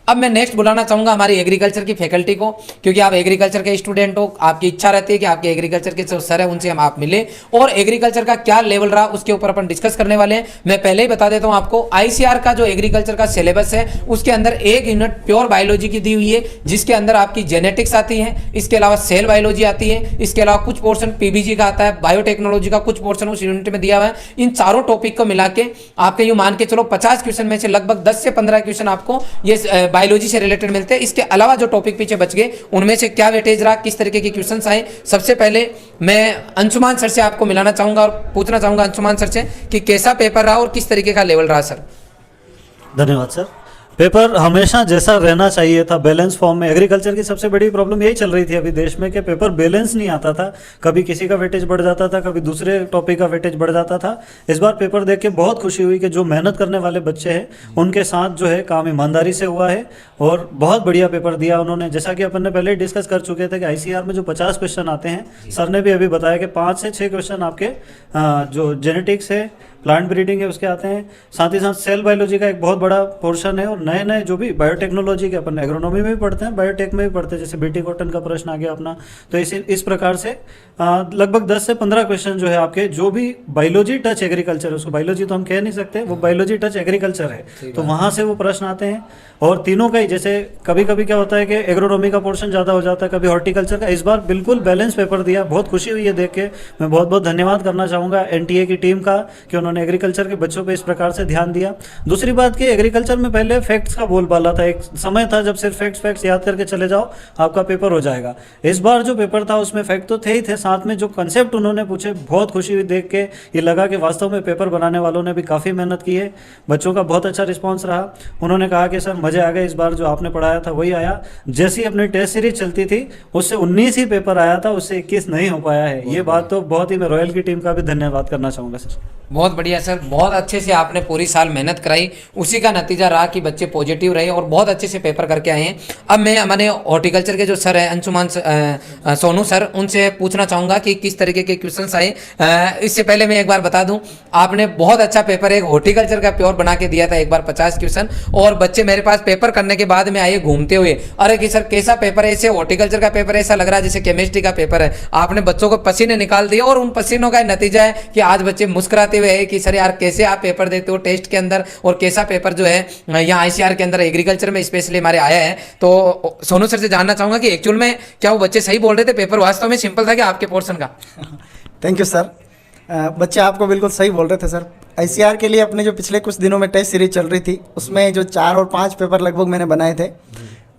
अब मैं नेक्स्ट बुलाना चाहूँगा हमारी एग्रीकल्चर की फैकल्टी को, क्योंकि आप एग्रीकल्चर के स्टूडेंट हो, आपकी इच्छा रहती है कि आपके एग्रीकल्चर के जो सर है उनसे हम आप मिले और एग्रीकल्चर का क्या लेवल रहा उसके ऊपर अपन डिस्कस करने वाले हैं। मैं पहले ही बता देता हूँ आपको, आईसीआर का जो एग्रीकल्चर का सिलेबस है उसके अंदर एक यूनिट प्योर बायोलॉजी की दी हुई है, जिसके अंदर आपकी जेनेटिक्स आती है, इसके अलावा सेल बायोलॉजी आती है, इसके अलावा कुछ पोर्शन पीबीजी का आता है, बायोटेक्नोलॉजी का कुछ पोर्शन उस यूनिट में दिया हुआ है। इन चारों टॉपिक को मिला के आपके यूं मान के चलो 50 क्वेश्चन में से लगभग 10 से 15 क्वेश्चन आपको ये बायोलॉजी से रिलेटेड मिलते हैं। इसके अलावा जो टॉपिक पीछे बच गए उनमें से क्या वेटेज रहा, किस तरीके के क्वेश्चंस आए, सबसे पहले मैं अंशुमान सर से आपको मिलाना चाहूंगा और पूछना चाहूंगा अंशुमान सर से कि कैसा पेपर रहा और किस तरीके का लेवल रहा सर। धन्यवाद सर। पेपर हमेशा जैसा रहना चाहिए था, बैलेंस फॉर्म में। एग्रीकल्चर की सबसे बड़ी प्रॉब्लम यही चल रही थी अभी देश में कि पेपर बैलेंस नहीं आता था, कभी किसी का वेटेज बढ़ जाता था, कभी दूसरे टॉपिक का वेटेज बढ़ जाता था। इस बार पेपर देख के बहुत खुशी हुई कि जो मेहनत करने वाले बच्चे हैं उनके साथ जो है काम ईमानदारी से हुआ है और बहुत बढ़िया पेपर दिया उन्होंने। जैसा कि अपन ने पहले डिस्कस कर चुके थे कि आईसीआर में जो 50 क्वेश्चन आते हैं, सर ने भी अभी बताया कि 5 से 6 क्वेश्चन आपके जो जेनेटिक्स है, प्लांट ब्रीडिंग है, उसके आते हैं। साथ ही साथ सेल बायोलॉजी का एक बहुत बड़ा पोर्शन है और नए नए जो भी बायोटेक्नोलॉजी के अपन एग्रोनॉमी में भी पढ़ते हैं, बायोटेक में भी पढ़ते हैं, जैसे बीटी कॉटन का प्रश्न आ गया अपना। तो इस प्रकार से लगभग 10 से 15 क्वेश्चन जो है आपके जो भी बायोलॉजी टच एग्रीकल्चर है, उसको बायोलॉजी तो हम कह नहीं सकते, वो बायोलॉजी टच एग्रीकल्चर है, तो वहाँ से वो प्रश्न आते हैं। और तीनों का ही, जैसे कभी कभी क्या होता है कि एग्रोनॉमी का पोर्शन ज़्यादा हो जाता है, कभी हॉर्टिकल्चर का। इस बार बिल्कुल बैलेंस पेपर दिया, बहुत खुशी हुई है देख के। मैं बहुत बहुत धन्यवाद करना चाहूँगा एनटीए की टीम का कि उन्होंने एग्रीकल्चर के बच्चों पे इस प्रकार से ध्यान दिया। दूसरी बात कि एग्रीकल्चर में पहले फैक्ट्स का बोलबाला था, एक समय था जब सिर्फ फैक्ट्स याद करके चले जाओ आपका पेपर हो जाएगा। इस बार जो पेपर था उसमें फैक्ट तो थे ही थे, साथ में जो कंसेप्ट उन्होंने पूछे, बहुत खुशी हुई देख के। ये लगा कि वास्तव में पेपर बनाने वालों ने भी काफ़ी मेहनत की है। बच्चों का बहुत अच्छा रिस्पॉन्स रहा। उन्होंने कहा कि सर मज़े आ गए, इस बार जो आपने पढ़ाया था वही आया। जैसी अपनी टेस्ट सीरीज चलती थी उससे 19 ही पेपर आया था, उससे 21 नहीं हो पाया है। ये बात तो बहुत ही, मैं रॉयल की टीम का भी धन्यवाद करना चाहूँगा सर। बहुत बढ़िया सर, बहुत अच्छे से आपने पूरी साल मेहनत कराई, उसी का नतीजा रहा कि बच्चे पॉजिटिव रहे और बहुत अच्छे से पेपर करके आए हैं। अब मैं हमारे हॉर्टिकल्चर के जो सर हैं अंशुमान सोनू सर, उनसे पूछना चाहूँगा कि किस तरीके के क्वेश्चंस आए। इससे पहले मैं एक बार बता दूं, आपने बहुत अच्छा पेपर एक हॉर्टिकल्चर का प्योर बना के दिया था एक बार 50 क्वेश्चन, और बच्चे मेरे पास पेपर करने के बाद में आए घूमते हुए, अरे कि सर कैसा पेपर है, ऐसे हॉर्टिकल्चर का पेपर ऐसा लग रहा है जैसे केमिस्ट्री का पेपर है। आपने बच्चों को पसीने निकाल दिए और उन पसीनों का नतीजा है कि आज बच्चे मुस्कुराते हुए है कि सर यार कैसे आप पेपर देते हो टेस्ट के अंदर, और कैसा पेपर जो है यहाँ आईसीआर के अंदर एग्रीकल्चर में स्पेशली हमारे आया है। तो सोनू सर से जानना चाहूंगा कि एक्चुअल में क्या वो बच्चे सही बोल रहे थे, पेपर वास्तव में सिंपल था कि आपके पोर्शन का? Thank you sir. बच्चे आपको बिल्कुल सही बोल रहे थे सर। आईसीआर के लिए अपने जो पिछले कुछ दिनों में टेस्ट सीरीज चल रही थी उसमें जो 4 और 5 पेपर लगभग मैंने बनाए थे।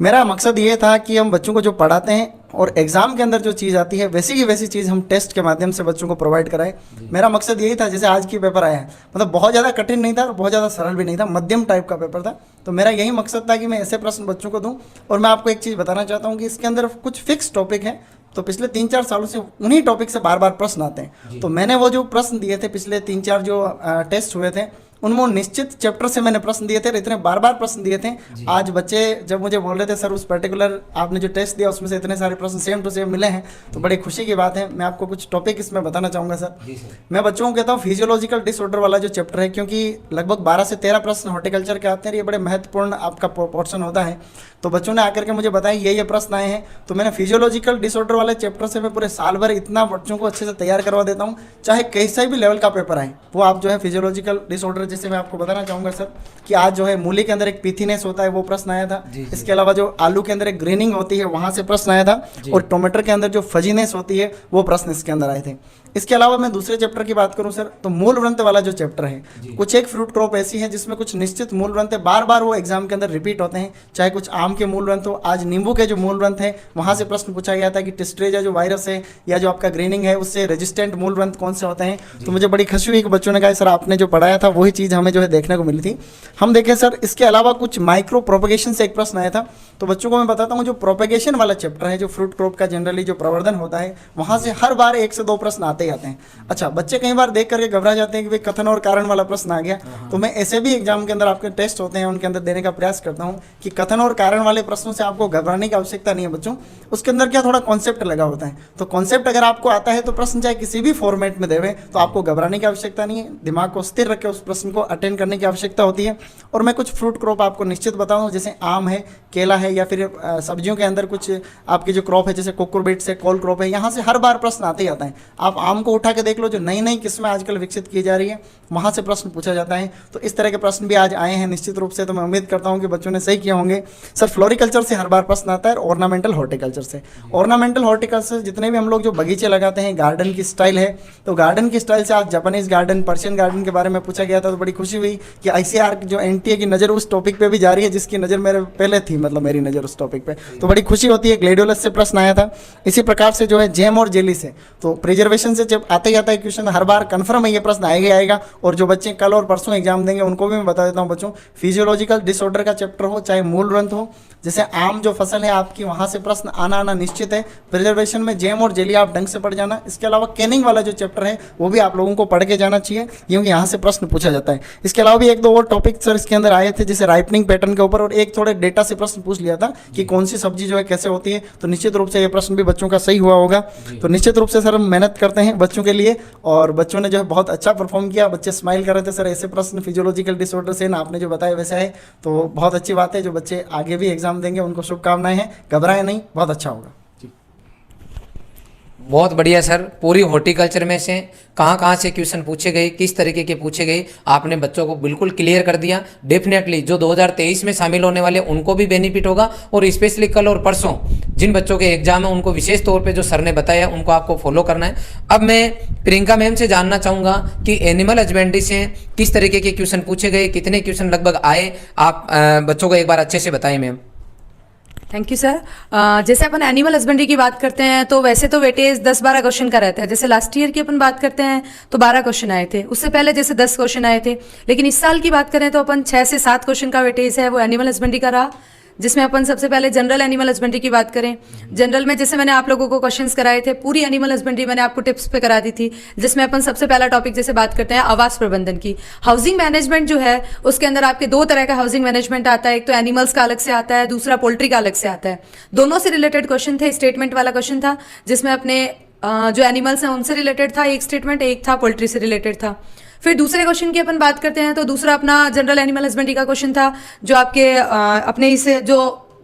मेरा मकसद ये था कि हम बच्चों को जो पढ़ाते हैं और एग्ज़ाम के अंदर जो चीज़ आती है वैसी की वैसी चीज़ हम टेस्ट के माध्यम से बच्चों को प्रोवाइड कराएं। मेरा मकसद यही था। जैसे आज की पेपर आया है, मतलब बहुत ज़्यादा कठिन नहीं था और बहुत ज़्यादा सरल भी नहीं था, मध्यम टाइप का पेपर था। तो मेरा यही मकसद था कि मैं ऐसे प्रश्न बच्चों को दूँ। और मैं आपको एक चीज़ बताना चाहता हूँ कि इसके अंदर कुछ फिक्स टॉपिक है, तो पिछले 3-4 सालों से उन्हीं टॉपिक से बार बार प्रश्न आते हैं। तो मैंने वो जो प्रश्न दिए थे पिछले 3-4 जो टेस्ट हुए थे उनमें निश्चित चैप्टर से मैंने प्रश्न दिए थे, इतने बार बार प्रश्न दिए थे। आज बच्चे जब मुझे बोल रहे थे सर उस पर्टिकुलर आपने जो टेस्ट दिया उसमें से इतने सारे प्रश्न सेम टू सेम मिले हैं, तो बड़ी खुशी की बात है। मैं आपको कुछ टॉपिक इसमें बताना चाहूँगा सर। मैं बच्चों को कहता हूँ फिजियोलॉजिकल डिसऑर्डर वाला जो चैप्टर है, क्योंकि लगभग 12 से 13 प्रश्न हॉर्टिकल्चर के आते हैं, ये बड़े महत्वपूर्ण आपका पोर्शन होता है। तो बच्चों ने आकर के मुझे बताया ये प्रश्न आए हैं, तो मैंने फिजियोलॉजिकल डिसऑर्डर वाले चैप्टर से मैं पूरे साल भर इतना बच्चों को अच्छे से तैयार करवा देता हूँ, चाहे कैसे भी लेवल का पेपर आए वो आप जो है फिजियोलॉजिकल डिसऑर्डर। जैसे मैं आपको बताना चाहूँगा सर कि आज जो है मूली के अंदर एक पीथीनेस होता है, वो प्रश्न आया था। इसके अलावा जो आलू के अंदर एक ग्रीनिंग होती है वहाँ से प्रश्न आया था, और टमाटर के अंदर जो फजीनेस होती है वो प्रश्न इसके अंदर आए थे। इसके अलावा मैं दूसरे चैप्टर की बात करूं सर, तो मूल ग्रंथ वाला जो चैप्टर है, कुछ एक फ्रूट क्रॉप ऐसी है जिसमें कुछ निश्चित मूल ग्रंथ है, बार बार वो एग्जाम के अंदर रिपीट होते हैं। चाहे कुछ आम के मूल ग्रंथ हो, आज नींबू के जो मूल ग्रंथ है वहाँ से प्रश्न पूछा गया था कि टिस्ट्रेजा जो वायरस है या जो आपका ग्रीनिंग है उससे रेजिस्टेंट मूल ग्रंथ कौन से होते हैं। तो मुझे बड़ी खुशी हुई कि बच्चों ने कहा सर आपने जो पढ़ाया था वही चीज़ हमें जो है देखने को मिली थी। हम देखें सर इसके अलावा कुछ माइक्रो प्रोपेगेशन से एक प्रश्न आया था। तो बच्चों को मैं बताता हूँ जो प्रोपेगेशन वाला चैप्टर है, जो फ्रूट क्रॉप का जनरली जो प्रवर्धन होता है, वहाँ से हर बार 1 से 2 प्रश्न आते ही आते हैं। अच्छा, बच्चे कई बार देख करके घबरा जाते हैं कि भाई कथन और कारण वाला प्रश्न आ गया, तो मैं ऐसे भी एग्जाम के अंदर आपके टेस्ट होते हैं उनके अंदर देने का प्रयास करता हूँ कि कथन और कारण वाले प्रश्नों से आपको घबराने की आवश्यकता नहीं है बच्चों। उसके अंदर क्या थोड़ा कॉन्सेप्ट लगा होता है, तो कॉन्सेप्ट अगर आपको आता है तो प्रश्न चाहे किसी भी फॉर्मेट में देवे तो आपको घबराने की आवश्यकता नहीं है, दिमाग को स्थिर रख के उस प्रश्न को अटेंड करने की आवश्यकता होती है। और मैं कुछ फ्रूट क्रॉप आपको निश्चित बताऊँ, जैसे आम है, केला है, या फिर सब्जियों के अंदर कुछ आपकी जो क्रॉप है जैसे कोकोरबीट्स है, कोल क्रॉप है, यहाँ से हर बार प्रश्न आते ही आता है। आप आम को उठा के देख लो, जो नई नई किस्में आजकल विकसित की जा रही है वहाँ से प्रश्न पूछा जाता है। तो इस तरह के प्रश्न भी आज आए हैं निश्चित रूप से, तो मैं उम्मीद करता हूँ कि बच्चों ने सही किया होंगे। सर फ्लोरिकल्चर से हर बार प्रश्न आता है, ऑर्नामेंटल हॉर्टिकल्चर से। ऑर्नामेंटल हॉर्टिकल्चर जितने भी हम लोग जो बगीचे लगाते हैं, गार्डन की स्टाइल है, तो गार्डन की स्टाइल से आज जापानीज गार्डन, पर्शियन गार्डन के बारे में पूछा गया था, तो बड़ी खुशी हुई कि ICAR जो NTA की नज़र उस टॉपिक पे भी जा रही है जिसकी नज़र मेरे पहले थी, मतलब मेरी नज़र उस टॉपिक पे, तो बड़ी खुशी होती है। ग्लेडियोलस से प्रश्न आया था। इसी प्रकार से जो है जैम और जेली से, तो प्रिजर्वेशन से जब आते ही आता है क्वेश्चन, हर बार कन्फर्म है ये प्रश्न आएगा ही आएगा। और जो बच्चे कल और परसों एग्जाम देंगे उनको भी मैं बता देता हूँ बच्चों, फिजियोलॉजिकल डिसऑर्डर का चैप्टर हो चाहे मूल ग्रंथ हो, जैसे आम जो फसल है आपकी वहाँ से प्रश्न आना निश्चित है। प्रिजर्वेशन में जैम और जेली आप ढंग से पढ़ जाना। इसके अलावा कैनिंग वाला जो चैप्टर है वो भी आप लोगों को पढ़ के जाना चाहिए, क्योंकि यहाँ से प्रश्न पूछा जाता है। इसके अलावा भी एक दो और टॉपिक सर इसके अंदर आए थे, जैसे राइपनिंग पैटर्न के ऊपर, और एक थोड़े डेटा से प्रश्न पूछ लिया था कि कौन सी सब्जी जो है कैसे होती है, तो निश्चित रूप से ये प्रश्न भी बच्चों का सही हुआ होगा। तो निश्चित रूप से सर हम मेहनत करते हैं बच्चों के लिए, और बच्चों ने जो है बहुत अच्छा परफॉर्म किया, बच्चे स्माइल कर रहे थे। सर ऐसे प्रश्न फिजियोलॉजिकल डिसऑर्डर से ना आपने जो बताया वैसा है, तो बहुत अच्छी बात है। जो बच्चे आगे भी एग्जाम देंगे उनको शुभकामनाएं हैं, घबराएं नहीं, बहुत अच्छा होगा। बहुत बढ़िया सर। पूरी हॉर्टिकल्चर में से कहाँ कहाँ से क्वेश्चन पूछे गए, किस तरीके के पूछे गए, आपने बच्चों को बिल्कुल क्लियर कर दिया। डेफिनेटली जो 2023 में शामिल होने वाले उनको भी बेनिफिट होगा, और स्पेशली कल और परसों जिन बच्चों के एग्जाम है उनको विशेष तौर पे जो सर ने बताया उनको आपको फॉलो करना है। अब मैं प्रियंका मैम से जानना चाहूँगा कि एनिमल हस्बेंड्री से किस तरीके के क्वेश्चन पूछे गए, कितने क्वेश्चन लगभग आए, आप बच्चों को एक बार अच्छे से बताएं मैम। Thank you sir. जैसे अपन एनिमल हस्बेंड्री की बात करते हैं तो वैसे तो वेटेज 10-12 क्वेश्चन का रहता है। जैसे लास्ट ईयर की अपन बात करते हैं तो 12 क्वेश्चन आए थे, उससे पहले जैसे 10 क्वेश्चन आए थे, लेकिन इस साल की बात करें तो अपन 6 से 7 क्वेश्चन का वेटेज है वो एनिमल हस्बेंड्री का रहा, जिसमें अपन सबसे पहले जनरल एनिमल हस्बेंड्री की बात करें। जनरल में जैसे मैंने आप लोगों को क्वेश्चंस कराए थे, पूरी एनिमल हस्बेंड्री मैंने आपको टिप्स पे करा दी थी, जिसमें अपन सबसे पहला टॉपिक जैसे बात करते हैं आवास प्रबंधन की। हाउसिंग मैनेजमेंट जो है उसके अंदर आपके 2 तरह का हाउसिंग मैनेजमेंट आता है, एक तो एनिमल्स का अलग से आता है, दूसरा पोल्ट्री का अलग से आता है। दोनों से रिलेटेड क्वेश्चन थे। स्टेटमेंट वाला क्वेश्चन था जिसमें अपने जो एनिमल्स हैं उनसे रिलेटेड था एक स्टेटमेंट, एक था पोल्ट्री से रिलेटेड था। फिर दूसरे क्वेश्चन की अपन बात करते हैं तो दूसरा अपना जनरल एनिमल हस्बेंड्री का क्वेश्चन था, जो आपके अपने इसे जो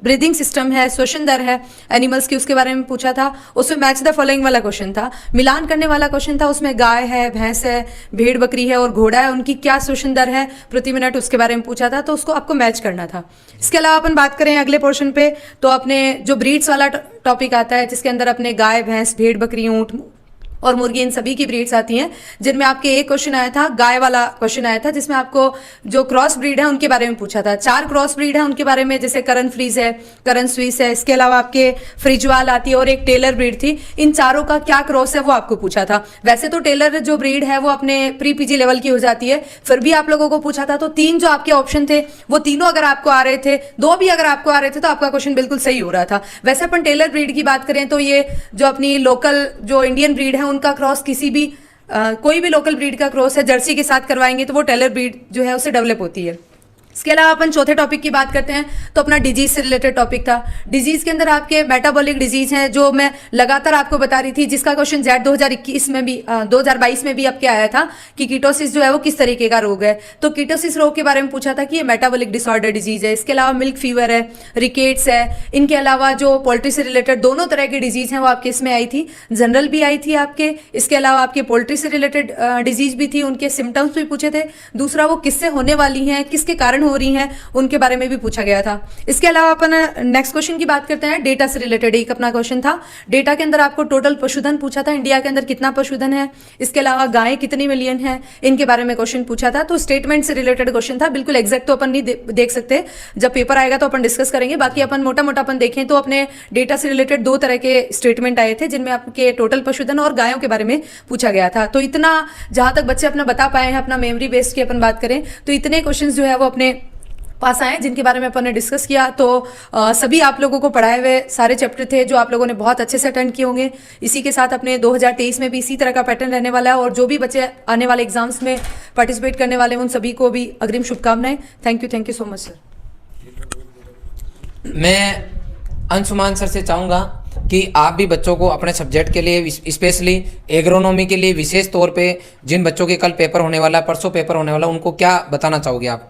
ब्रीदिंग सिस्टम है, श्वसन दर है एनिमल्स की, उसके बारे में पूछा था। उसमें मैच द फॉलोइंग वाला क्वेश्चन था, मिलान करने वाला क्वेश्चन था। उसमें गाय है, भैंस है, भेड़ बकरी है और घोड़ा है, उनकी क्या श्वसन दर है प्रति मिनट, उसके बारे में पूछा था, तो उसको आपको मैच करना था। इसके अलावा अपन बात करें अगले पोर्शन पे तो अपने जो ब्रीड्स वाला टॉपिक आता है, जिसके अंदर अपने गाय, भैंस, भेड़ बकरी, ऊँट और मुर्गी, इन सभी की ब्रीड्स आती हैं, जिनमें आपके एक क्वेश्चन आया था, गाय वाला क्वेश्चन आया था, जिसमें आपको जो क्रॉस ब्रीड है उनके बारे में पूछा था। 4 क्रॉस ब्रीड है उनके बारे में, जैसे करन फ्रीज है, करन स्विस है, इसके अलावा आपके फ्रिजवाल आती है और एक टेलर ब्रीड थी। इन चारों का क्या क्रॉस है वो आपको पूछा था। वैसे तो टेलर जो ब्रीड है वो अपने प्री PG लेवल की हो जाती है, फिर भी आप लोगों को पूछा था। तो 3 जो आपके ऑप्शन थे वो तीनों अगर आपको आ रहे थे, 2 भी अगर आपको आ रहे थे, तो आपका क्वेश्चन बिल्कुल सही हो रहा था। वैसे अपन टेलर ब्रीड की बात करें तो ये जो अपनी लोकल जो इंडियन ब्रीड है उनका क्रॉस किसी भी कोई भी लोकल ब्रीड का क्रॉस है जर्सी के साथ करवाएंगे तो वो टेलर ब्रीड जो है उससे डेवलप होती है। इसके अलावा अपन चौथे टॉपिक की बात करते हैं तो अपना डिजीज से रिलेटेड टॉपिक था। डिजीज के अंदर आपके मेटाबॉलिक डिजीज हैं, जो मैं लगातार आपको बता रही थी, जिसका क्वेश्चन जेट 2021 में भी 2022 में भी आपके आया था कि कीटोसिस जो है वो किस तरीके का रोग है। तो कीटोसिस रोग के बारे में पूछा था कि ये मेटाबॉलिक डिसऑर्डर डिजीज है। इसके अलावा मिल्क फीवर है, रिकेट्स है। इनके अलावा जो पोल्ट्री से रिलेटेड दोनों तरह की डिजीज हैं वो आपके इसमें आई थी, जनरल भी आई थी आपके। इसके अलावा आपके पोल्ट्री से रिलेटेड डिजीज भी थी, उनके सिम्टम्स भी पूछे थे। दूसरा वो किससे होने वाली हैं, किसके कारण हो रही हैं, उनके बारे में भी पूछा गया था। इसके अलावा अपन नेक्स्ट क्वेश्चन की बात करते हैं। डेटा से रिलेटेड एक अपना क्वेश्चन था। डेटा के अंदर आपको टोटल पशुधन पूछा था, इंडिया के अंदर कितना पशुधन है, इसके अलावा गायें कितनी मिलियन है, इनके बारे में क्वेश्चन पूछा था। तो स्टेटमेंट से रिलेटेड क्वेश्चन था, बिल्कुल एग्जैक्ट तो अपन नहीं देख सकते, जब पेपर आएगा तो अपन डिस्कस करेंगे। बाकी अपन मोटा मोटा अपन देखें तो अपने डेटा से रिलेटेड 2 तरह के स्टेटमेंट आए थे, जिनमें आपके टोटल पशुधन और गायों के बारे में पूछा गया था। तो इतना जहां तक बच्चे अपना बता पाए हैं, अपना मेमोरी बेस्ड की अपन बात करें तो इतने क्वेश्चन जो है वो अपने पास आए जिनके बारे में अपन ने डिस्कस किया। तो सभी आप लोगों को पढ़ाए हुए सारे चैप्टर थे जो आप लोगों ने बहुत अच्छे से अटेंड किए होंगे। इसी के साथ अपने 2023 में भी इसी तरह का पैटर्न रहने वाला है और जो भी बच्चे आने वाले एग्जाम्स में पार्टिसिपेट करने वाले हैं उन सभी को भी अग्रिम शुभकामनाएं। Thank you so much sir. मैं अंशुमान सर से चाहूँगा कि आप भी बच्चों को अपने सब्जेक्ट के लिए स्पेशली एग्रोनॉमी के लिए विशेष तौर पे जिन बच्चों के कल पेपर होने वाला, परसों पेपर होने वाला, उनको क्या बताना चाहोगे आप?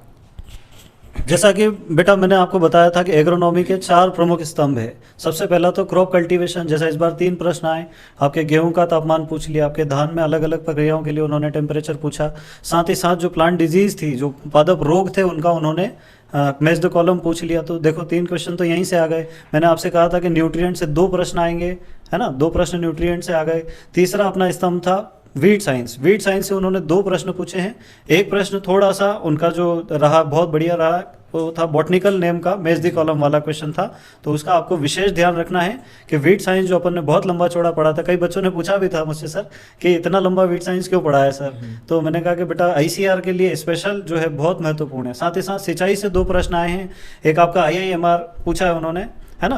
जैसा कि बेटा मैंने आपको बताया था कि एग्रोनॉमी के 4 प्रमुख स्तंभ है। सबसे पहला तो क्रॉप कल्टीवेशन, जैसा इस बार 3 प्रश्न आए। आपके गेहूं का तापमान पूछ लिया, आपके धान में अलग अलग प्रक्रियाओं के लिए उन्होंने टेम्परेचर पूछा। साथ ही साथ जो प्लांट डिजीज थी, जो पादप रोग थे, उनका उन्होंने मैच द कॉलम पूछ लिया। तो देखो 3 क्वेश्चन तो यहीं से आ गए। मैंने आपसे कहा था कि न्यूट्रिएंट से 2 प्रश्न आएंगे, है ना, 2 प्रश्न न्यूट्रिएंट से आ गए। तीसरा अपना स्तंभ था वीड साइंस। वीड साइंस से उन्होंने 2 प्रश्न पूछे हैं। एक प्रश्न थोड़ा सा उनका जो रहा बहुत बढ़िया रहा, वो था बॉटनिकल नेम का मैच द कॉलम वाला क्वेश्चन था। तो उसका आपको विशेष ध्यान रखना है कि वीड साइंस जो अपन ने बहुत लंबा चौड़ा पढ़ा था, कई बच्चों ने पूछा भी था मुझसे सर कि इतना लंबा वीड साइंस क्यों पढ़ा है सर। तो मैंने कहा कि बेटा ICR के लिए स्पेशल जो है बहुत महत्वपूर्ण है। साथ ही साथ सिंचाई से 2 प्रश्न आए हैं। एक आपका IIMR पूछा है उन्होंने, है ना,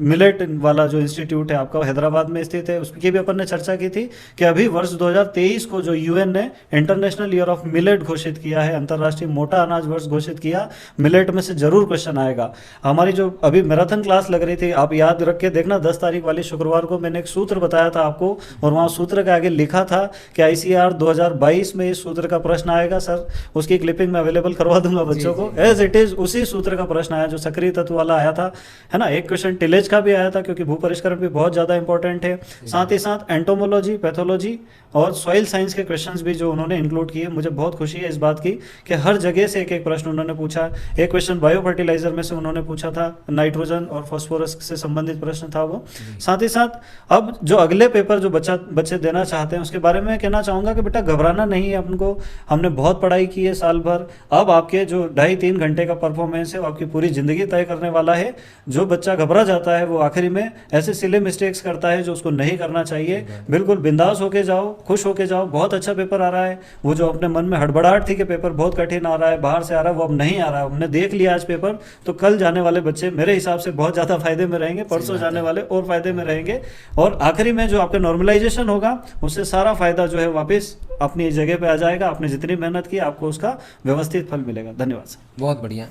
मिलेट वाला जो इंस्टीट्यूट है आपका हैदराबाद में स्थित है, उसकी भी अपन ने चर्चा की थी कि अभी वर्ष 2023 को जो UN ने इंटरनेशनल ईयर ऑफ मिलेट घोषित किया है, अंतर्राष्ट्रीय मोटा अनाज वर्ष घोषित किया, मिलेट में से जरूर क्वेश्चन आएगा। हमारी जो अभी मैराथन क्लास लग रही थी, आप याद रख के देखना, 10 तारीख वाली शुक्रवार को मैंने एक सूत्र बताया था आपको और वहाँ सूत्र के आगे लिखा था कि ICR 2022 में इस सूत्र का प्रश्न आएगा। सर उसकी क्लिपिंग मैं अवेलेबल करवा दूंगा बच्चों को। एज इट इज उसी सूत्र का प्रश्न आया जो सक्रिय तत्व वाला आया था, है ना। एक क्वेश्चन टिलेज का भी आया था क्योंकि भू परिष्करण भी बहुत ज्यादा इंपॉर्टेंट है। साथ ही साथ एंटोमोलॉजी, पैथोलॉजी और सॉइल साइंस के क्वेश्चंस भी जो उन्होंने इंक्लूड किए। मुझे बहुत खुशी है इस बात की कि हर जगह से एक एक प्रश्न उन्होंने पूछा। एक क्वेश्चन बायो फर्टिलाइजर में से उन्होंने पूछा था, नाइट्रोजन और फास्फोरस से संबंधित प्रश्न था वो। साथ ही साथ अब जो अगले पेपर जो बच्चे देना चाहते हैं उसके बारे में कहना चाहूंगा कि बेटा घबराना नहीं है हमको। हमने बहुत पढ़ाई की है साल भर। अब आपके जो 2.5-3 घंटे का परफॉर्मेंस है वो आपकी पूरी जिंदगी तय करने वाला है। जो बच्चा घबरा जाता है वो आखिरी में ऐसे सिले मिस्टेक्स करता है जो उसको नहीं करना चाहिए। बिल्कुल बिंदास होके जाओ, खुश होके जाओ। बहुत अच्छा पेपर आ रहा है। वो जो अपने मन में हड़बड़ाहट थी कि पेपर बहुत कठिन आ रहा है, बाहर से आ रहा है, वो अब नहीं आ रहा है। हमने देख लिया आज पेपर, तो कल जाने वाले बच्चे मेरे हिसाब से बहुत ज़्यादा फायदे में रहेंगे, परसों जाने वाले और फायदे में रहेंगे। और आखिरी में जो आपका नॉर्मलाइजेशन होगा उससे सारा फायदा जो है वापस अपनी जगह पे आ जाएगा। आपने जितनी मेहनत की आपको उसका व्यवस्थित फल मिलेगा। धन्यवाद सर। बहुत बढ़िया।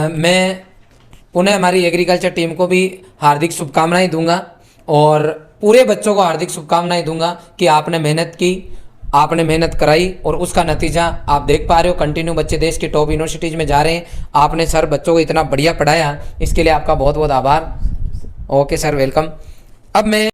मैं पुनः हमारी एग्रीकल्चर टीम को भी हार्दिक शुभकामनाएं दूंगा और पूरे बच्चों को हार्दिक शुभकामनाएं दूंगा कि आपने मेहनत की, आपने मेहनत कराई और उसका नतीजा आप देख पा रहे हो। कंटिन्यू बच्चे देश की टॉप यूनिवर्सिटीज़ में जा रहे हैं। आपने सर बच्चों को इतना बढ़िया पढ़ाया, इसके लिए आपका बहुत बहुत आभार। Okay sir, welcome. अब मैं